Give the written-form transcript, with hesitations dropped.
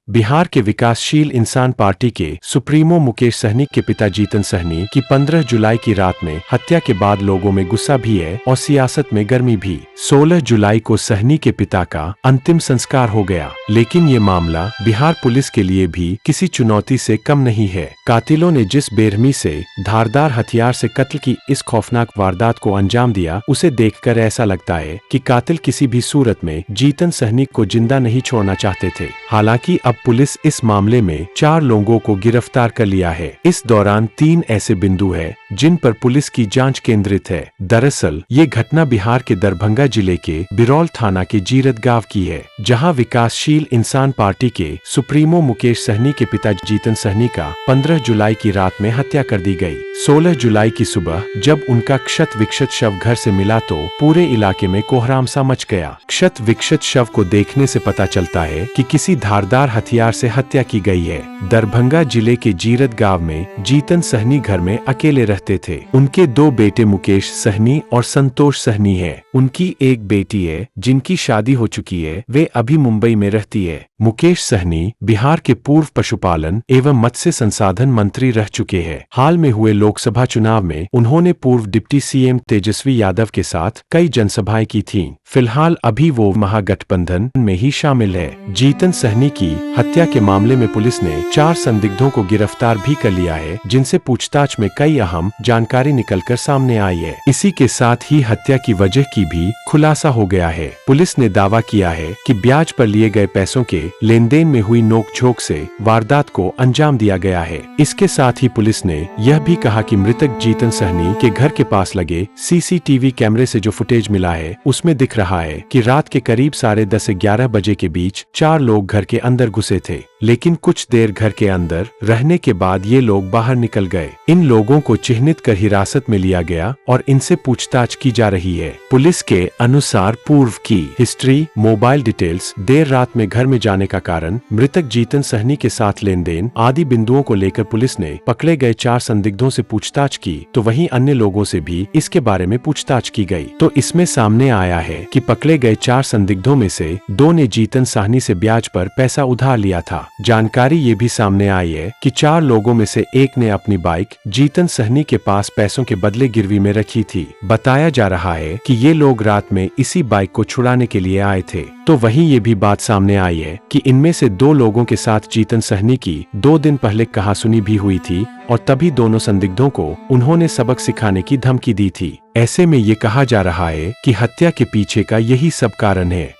बिहार के विकासशील इंसान पार्टी के सुप्रीमो मुकेश सहनी के पिता जीतन सहनी की 15 जुलाई की रात में हत्या के बाद लोगों में गुस्सा भी है और सियासत में गर्मी भी। 16 जुलाई को सहनी के पिता का अंतिम संस्कार हो गया, लेकिन ये मामला बिहार पुलिस के लिए भी किसी चुनौती से कम नहीं है। कातिलों ने जिस बेरहमी से धारदार हथियार से कत्ल की इस खौफनाक वारदात को अंजाम दिया, उसे देखकर ऐसा लगता है कि कातिल किसी भी सूरत में जीतन सहनी को जिंदा नहीं छोड़ना चाहते थे। हालांकि अब पुलिस इस मामले में 4 लोगों को गिरफ्तार कर लिया है। इस दौरान 3 ऐसे बिंदु हैं जिन पर पुलिस की जांच केंद्रित है। दरअसल ये घटना बिहार के दरभंगा जिले के बिरौल थाना के जीरत गांव की है, जहां विकासशील इंसान पार्टी के सुप्रीमो मुकेश सहनी के पिता जीतन सहनी का 15 जुलाई की रात में हत्या कर दी गई। 16 जुलाई की सुबह जब उनका क्षत विक्षत शव घर से मिला तो पूरे इलाके में कोहराम सा मच गया। क्षत विक्षत शव को देखने से पता चलता है कि किसी धारदार हथियार से हत्या की गई है। दरभंगा जिले के जीरत गांव में जीतन सहनी घर में अकेले रहते थे। उनके 2 बेटे मुकेश सहनी और संतोष सहनी हैं। उनकी एक बेटी है जिनकी शादी हो चुकी है, वे अभी मुंबई में रहती है। मुकेश सहनी बिहार के पूर्व पशुपालन एवं मत्स्य संसाधन मंत्री रह चुके हैं। हाल में हुए लोकसभा चुनाव में उन्होंने पूर्व डिप्टी सीएम तेजस्वी यादव के साथ कई जनसभाएं की थीं। फिलहाल अभी वो महागठबंधन में ही शामिल है। जीतन सहनी की हत्या के मामले में पुलिस ने 4 संदिग्धों को गिरफ्तार भी कर लिया है, जिनसे पूछताछ में कई अहम जानकारी निकलकर सामने आई है। इसी के साथ ही हत्या की वजह की भी खुलासा हो गया है। पुलिस ने दावा किया है कि ब्याज पर लिए गए पैसों के लेन देन में हुई नोकझोंक से वारदात को अंजाम दिया गया है। इसके साथ ही पुलिस ने यह भी कहा कि मृतक जीतन सहनी के घर के पास लगे सीसीटीवी कैमरे से जो फुटेज मिला है, उसमें दिख रहा है कि रात के करीब 10:30 से 11 बजे के बीच 4 लोग घर के अंदर घुसे थे, लेकिन कुछ देर घर के अंदर रहने के बाद ये लोग बाहर निकल गए। इन लोगों को चिन्हित कर हिरासत में लिया गया और इनसे पूछताछ की जा रही है। पुलिस के अनुसार पूर्व की हिस्ट्री, मोबाइल डिटेल्स, देर रात में घर में जाने का कारण, मृतक जीतन सहनी के साथ लेन देन आदि बिंदुओं को लेकर पुलिस ने पकड़े गए 4 संदिग्धों से पूछताछ की, तो वहीं अन्य लोगों से भी इसके बारे में पूछताछ की गई। तो इसमें सामने आया है कि पकड़े गए 4 संदिग्धों में से 2 ने जीतन सहनी से ब्याज पर पैसा उधार लिया था। जानकारी ये भी सामने आई है कि 4 लोगों में से एक ने अपनी बाइक जीतन सहनी के पास पैसों के बदले गिरवी में रखी थी। बताया जा रहा है कि ये लोग रात में इसी बाइक को छुड़ाने के लिए आए थे। तो वहीं ये भी बात सामने आई है कि इनमें से 2 लोगों के साथ जीतन सहनी की 2 दिन पहले कहासुनी भी हुई थी और तभी दोनों संदिग्धों को उन्होंने सबक सिखाने की धमकी दी थी। ऐसे में ये कहा जा रहा है कि हत्या के पीछे का यही सब कारण है।